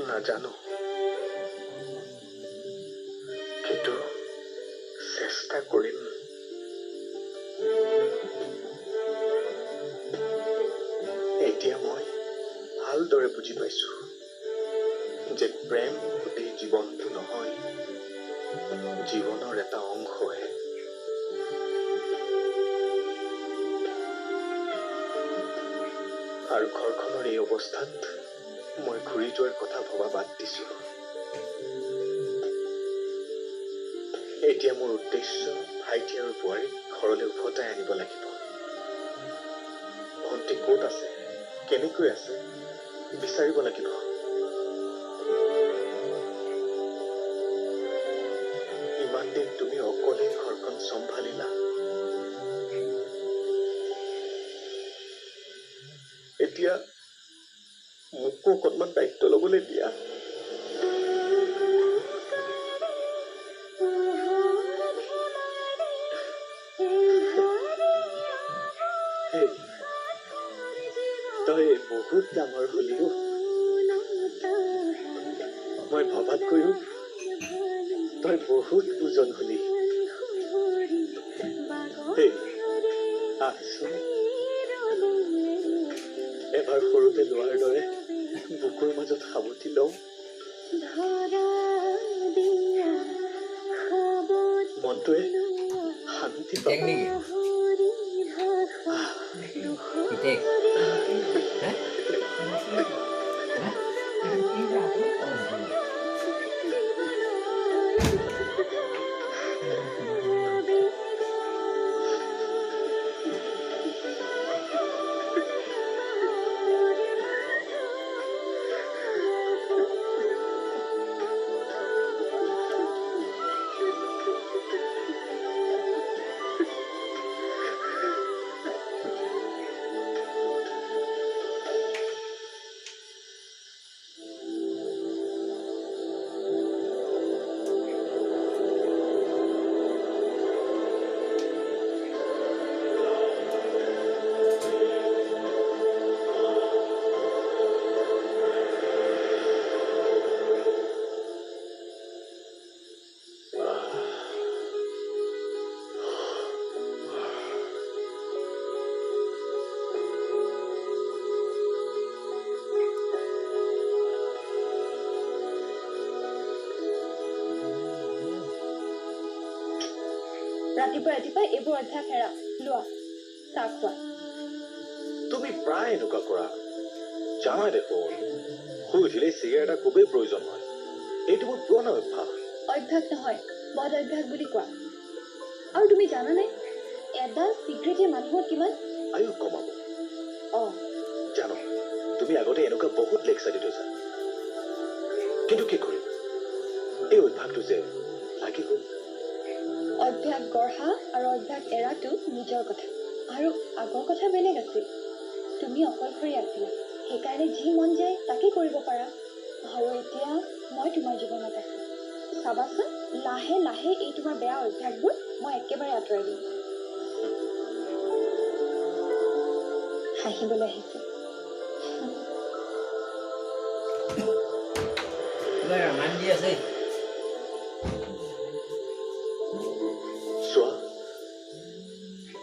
নাজানো, কিন্তু চেষ্টা কৰিম। এতিয়া মই ভালদৰে বুজি পাইছো যে প্ৰেম গোটেই জীৱনটো নহয়, জীৱনৰ এটা অংশহে। আৰু ঘৰখনৰ এই অৱস্থাত মই ঘূৰি যোৱাৰ কথা ভবা বাদ দিছো। এতিয়া মোৰ উদ্দেশ্য ভাইটি আৰু বোৱাৰীক ঘৰলৈ উভতাই আনিব লাগিব। ভণ্টি ক'ত আছে, কেনেকৈ আছে বিচাৰিব লাগিব। ইমান দিন তুমি অকলেই ঘৰখন চম্ভালিলা, এতিয়া মোকো অকণমান দায়িত্ব ল'বলৈ দিয়া। তই বহুত ডাঙৰ হলিও, মই ভবাতকৈও তই বহুত ওজন হলি। আছো এবাৰ সৰুতে লোৱাৰ দৰে বুকুৰ মাজত সাৱটি লওঁ, মনটোৱে শান্তি পাব। ৰাতিপুৱা ৰাতিপুৱা এইবোৰ অভ্যাস এৰা, লোৱা চাহ খোৱা। তুমি প্ৰায় এনেকুৱা কৰা, জানাই দেখোন শুই উঠিলে চিগাৰেট এটা খুবেই প্ৰয়োজন হয়। এইটো মোৰ পুৰণা অভ্যাস। অভ্যাস নহয়, বদ অভ্যাস বুলি কোৱা। আৰু তুমি জানানে এডাল চিগাৰেটে মানুহৰ কিমান আয়ু কমাব? জানো, তুমি আগতে এনেকুৱা বহুত লেকচাৰ দি থৈছা, কিন্তু কি কৰিম, এই অভ্যাসটো যে লাগিব। অভ্যাস গঢ়া আৰু অভ্যাস এৰাটো নিজৰ কথা, আৰু আগৰ কথা বেলেগ আছিল। তুমি অকলশৰীয়া আছিলা, সেইকাৰণে যি মন যায় তাকে কৰিব পাৰা। আৰু এতিয়া মই তোমাৰ জীৱনত আছো, চাবাচোন লাহে লাহে এই তোমাৰ বেয়া অভ্যাসবোৰ মই একেবাৰে আঁতৰাই দিম। হাঁহিবলৈ আহিছে। চোৱা,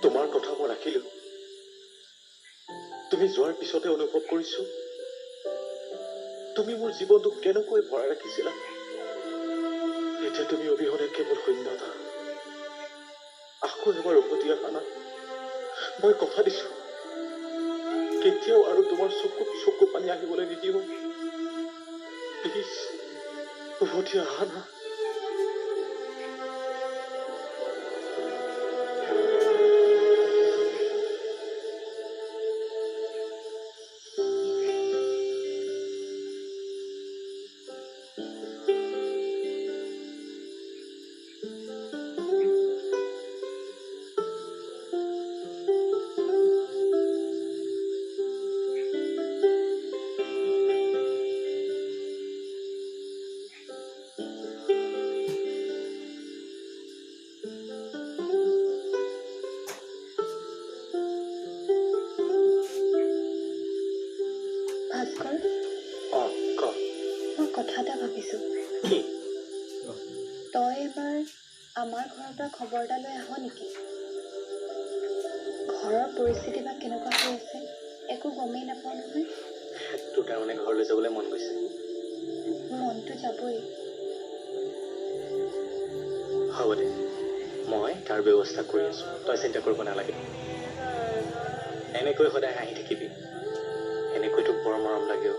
তোমাৰ কথা মই ৰাখিলো। তুমি যোৱাৰ পিছতে অনুভৱ কৰিছো তুমি মোৰ জীৱনটোক কেনেকৈ ভৰাই ৰাখিছিলা। এতিয়া তুমি অবিহনে কেৱল শূন্যতা। আকৌ এবাৰ উভতি অহা না, মই কথা দিছো কেতিয়াও আৰু তোমাৰ চকুত চকু পানী আহিবলৈ নিদিও। প্লিজ উভতি অহা না। কথা এটা ভাবিছোঁ কি তই এবাৰ আমাৰ ঘৰৰ পৰা খবৰ এটা লৈ আহ নেকি ঘৰৰ পৰিস্থিতি বা কেনেকুৱা হৈ আছে একো গমেই নাপাওঁ নহয় তোৰ তাৰমানে ঘৰলৈ যাবলৈ মন গৈছে মনটো যাবই হ'ব দে মই তাৰ ব্যৱস্থা কৰি আছোঁ তই চিন্তা কৰিব নালাগে এনেকৈ সদায় হাঁহি থাকিবি এনেকৈ তোক বৰ মৰম লাগেও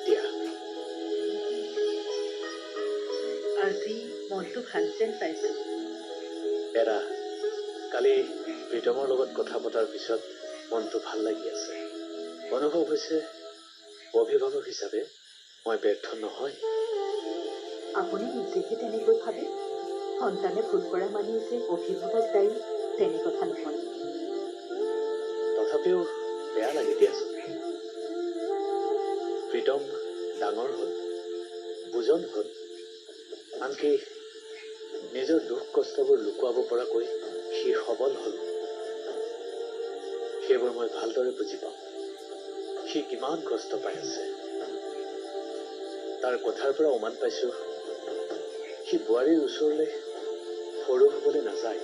দিয়া আজি মনটো ভাল যেন পাইছোঁ এৰা কালি প্ৰীতমৰ লগত কথা পতাৰ পিছত মনটো ভাল লাগি আছে অনুভৱ হৈছে অভিভাৱক হিচাপে মই ব্যৰ্থ নহয় আপুনি নিজেহে তেনেকৈ ভাবে সন্তানে ভুল কৰা মানেই যে অভিভাৱক দায়ী তেনে কথা নহয় তথাপিও বেয়া লাগে দিয়াচোন প্ৰীতম ডাঙৰ হ'ল বুজন হ'ল আনকি নিজৰ দুখ কষ্টবোৰ লুকুৱাব পৰাকৈ সি সবল হ'ল সেইবোৰ মই ভালদৰে বুজি পাওঁ সি কিমান কষ্ট পাই আছে তাৰ কথাৰ পৰা উমান পাইছোঁ সি বোৱাৰীৰ ওচৰলৈ সৰু হ'বলৈ নাযায়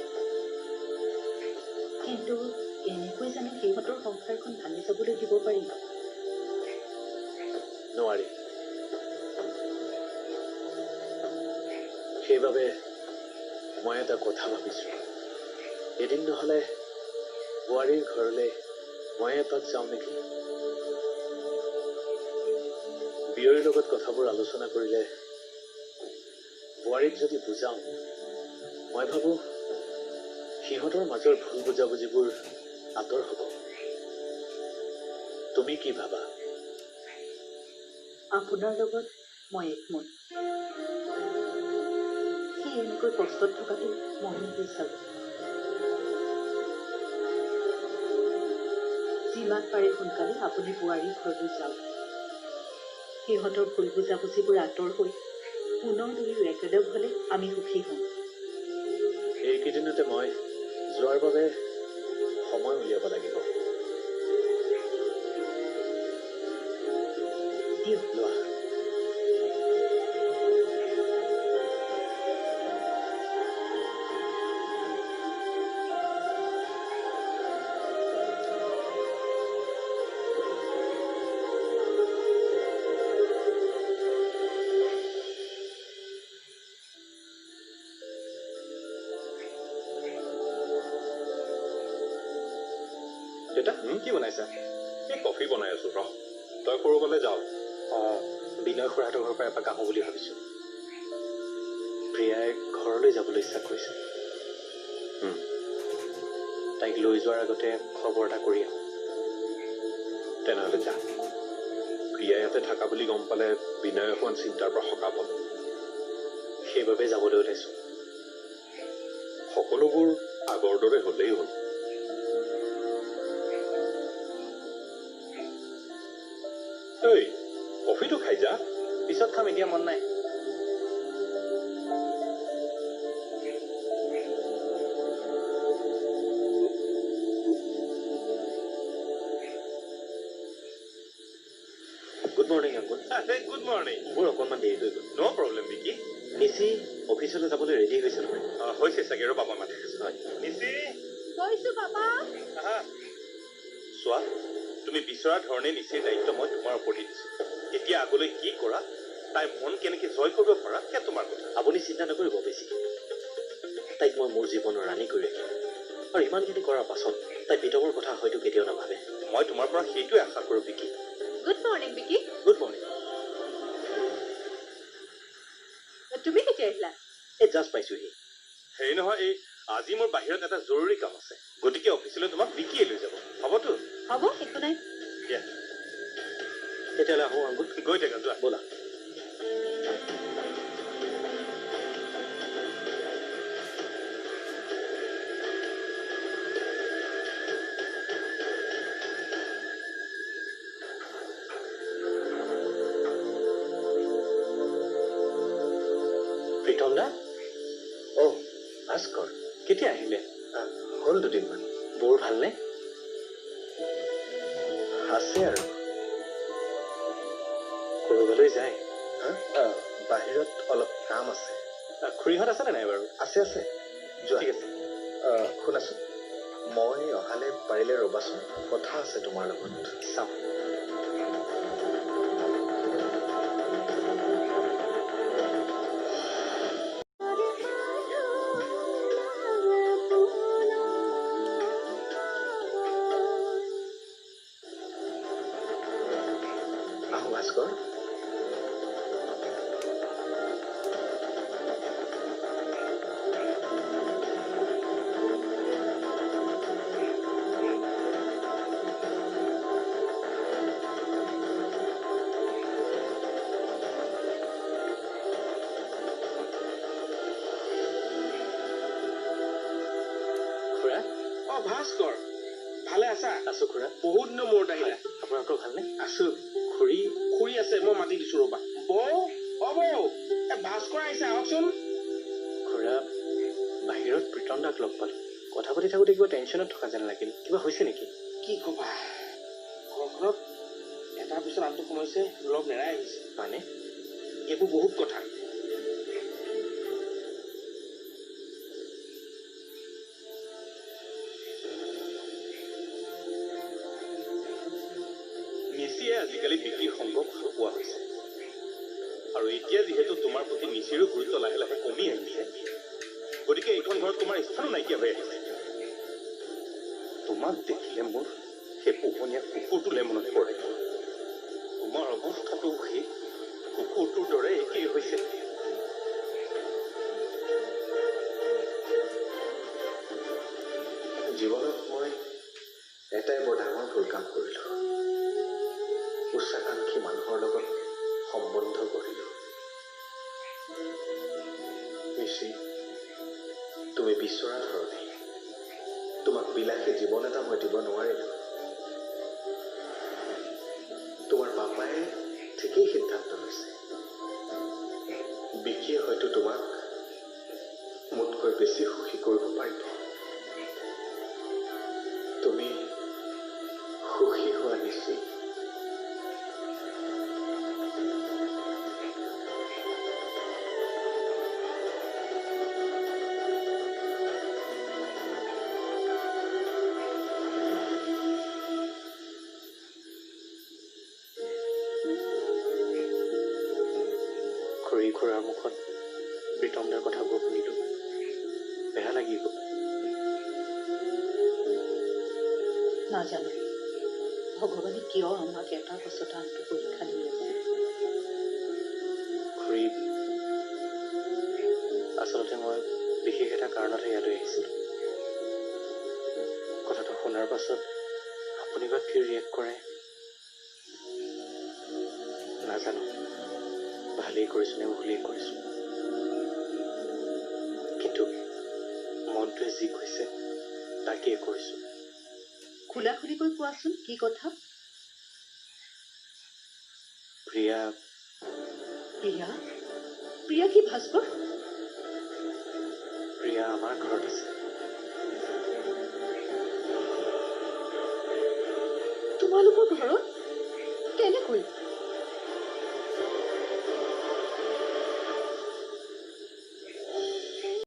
কিন্তু এনেকৈ জানো সিহঁতৰ সংসাৰখন ভাঙি যাবলৈ দিব পাৰিব নোৱাৰি সেইবাবে মই এটা কথা ভাবিছোঁ এদিন নহ'লে বোৱাৰীৰ ঘৰলৈ মই এপাক যাওঁ নেকি বিয়ৰীৰ লগত কথাবোৰ আলোচনা কৰিলে বোৱাৰীক যদি বুজাওঁ মই ভাবোঁ সিহঁতৰ মাজৰ ভুল বুজাবুজিবোৰ আঁতৰ হ'ব তুমি কি ভাবা আপোনাৰ লগত মই একমত সি এনেকৈ কষ্টত থকাটো মই বিচাৰোঁ যিমান পাৰে সোনকালে আপুনি বোৱাৰীৰ ঘৰলৈ যাওক সিহঁতৰ ভুল বুজাবুজিবোৰ আঁতৰ হৈ পুনৰ দুয়ো একেলগ হ'লে আমি সুখী হ'ম এইকেইদিনতে মই যোৱাৰ বাবে সময় উলিয়াব লাগিব দিয়ক লোৱা দেউতা কি বনাইছা এই কফি বনাই আছো ৰহ তই কৰবালৈ যাও অঁ বিনয় খুৰাহঁতৰ ঘৰৰ পৰা এপাক আহোঁ বুলি ভাবিছোঁ প্ৰিয়াই ঘৰলৈ যাবলৈ ইচ্ছা কৰিছে তাইক লৈ যোৱাৰ আগতে খবৰ এটা কৰি আহোঁ তেনেহ'লে যা প্ৰিয়া ইয়াতে থাকা বুলি গম পালে বিনয় অকণমান চিন্তাৰ পৰা সকাহ পাব সেইবাবে যাবলৈ ওলাইছোঁ সকলোবোৰ আগৰ দৰে হ'লেই হ'ল ঐ কফিটো খাই যা পিছত খাম এতিয়া মন নাই good morning uncle good morning মোৰ অকণমান দেৰি হৈ গ'ল ন' প্ৰব্লেম নেকি নিচি অফিচলৈ যাবলৈ ৰেডি হৈছে নহয় হৈছে চাগে ৰ পাপা মাতি আছে হয় নিচি গৈছোঁ পাপা আহা চোৱা তুমি বিচৰা ধৰণে নিচেই দায়িত্ব মই তোমাৰ ওপৰত দিছোঁ এতিয়া আগলৈ কি কৰা তাই মন কেনেকৈ জয় কৰিব পাৰা সেয়া তোমাৰ কথা আপুনি চিন্তা নকৰিব বেছি তাইক মই মোৰ জীৱনৰ ৰাণী কৰি ৰাখিম আৰু ইমানখিনি কৰাৰ পাছত তাই পিতকৰ কথা হয়তো কেতিয়াও নাভাবে। মই তোমাৰ পৰা সেইটোৱে আশা কৰোঁ Vicky. Good morning Vicky. Good morning. তুমি কেতিয়া আহিলা? এই জাষ্ট পাইছোহি। হেৰি নহয়, এই আজি মোৰ বাহিৰত এটা জৰুৰী কাম আছে, গতিকে অফিচলৈ তোমাক বিকিয়ে লৈ যাব। হ'বতো? হ'ব, একো নাই। দিয়া তেতিয়াহ'লে আহোঁ আংকুল। গৈ থাকা, যোৱা। ব'লা। প্ৰীতম দা? অ' ভাস্কৰ, কেতিয়া আহিলে? হ'ল 2 দিনমান। বৰ ভালনে? আছে আৰু। ক'ৰবালৈ যায়? বাহিৰত অলপ কাম আছে। খুৰীহঁত আছেনে নাই বাৰু? আছে আছে, যোৱা। ঠিক আছে। শুনাচোন, মই অহালে পাৰিলে ৰ'বাচোন, কথা আছে তোমাৰ লগত। চাওঁ। আহোঁ ভাস্কৰ। খুৰা? অ ভাস্কৰ, ভালে আছা? আছোঁ খুৰা। বহুত দিনৰ মূৰত আহিলা। আপোনালোকৰ ভালনে? আছো। খুৰী? খুৰী আছে, মই মাতি দিছো ৰবা। বৌ, অ বৌ, ভাস্কৰ আহিছে, আহকচোন। খুৰা, বাহিৰত প্ৰীতম দাক লগ পালোঁ। কথা পাতি থাকোঁতে কিবা টেনশ্যনত থকা যেন লাগিল। কিবা হৈছে নেকি? কি কবা, ঘৰখনত এটাৰ পিছত আনটো সোমাইছে, লগ নেৰাই আহিছে। মানে? এইবোৰ বহুত কথা। নিচিয়ে আজিকালি বিকিৰ সংগ ভাল পোৱা হৈছে, আৰু এতিয়া যিহেতু তোমাৰ প্ৰতি নিচিৰো গুৰুত্ব লাহে লাহে কমি আহিছে, গতিকে এইখন ঘৰত তোমাৰ স্থানো নাইকিয়া হৈ আহিছে। তোমাক দেখিলে মোৰ সেই পোহনীয়া কুকুৰটোলে মনত পৰে। তোমাৰ অৱস্থাটো সেই কুকুৰটোৰ দৰে একেই হৈছে। জীৱনত মই এটাই বৰ ডাঙৰ ভুল কাম কৰিলোঁ। উচ্চাকাংক্ষী মানুহৰ লগত সম্বন্ধ গঢ়িলোঁ। মিচি, তুমি বিচৰা ধৰণে তোমাক বিলাসী জীৱন এটা মই দিব নোৱাৰিলোঁ। তোমাৰ পাপাই ঠিকেই সিদ্ধান্ত লৈছে। বিকিয়ে হয়তো তোমাক মোতকৈ বেছি সুখী কৰিব পাৰিব। তুমি সুখী হোৱা নিশ্চিত। খুৰী খুৰাৰ মুখত প্ৰীতম দাৰ কথাবোৰ শুনিলোঁ। বেয়া লাগি গ'ল। নাজানো ভগৱানে কিয় আমাক এটাৰ পাছত আনটো পৰীক্ষা দি আছে। খুৰী, আচলতে মই বিশেষ এটা কাৰণতহে ইয়ালৈ আহিছিলোঁ। কথাটো শুনাৰ পাছত আপুনি বা কি ৰিয়েক্ট কৰে নাজানো। ভালেই কৰিছোঁ নে ভুলেই কৰিছোঁ, কিন্তু মনটোৱে যি কৈছে তাকেই কৰিছোঁ। খোলা খুলিকৈ কোৱাচোন, কি কথা? প্ৰিয়া প্ৰিয়া? প্ৰিয়া কি ভাস্কৰ? প্ৰিয়া আমাৰ ঘৰত আছে। তোমালোকৰ ঘৰত? কেনেকৈ?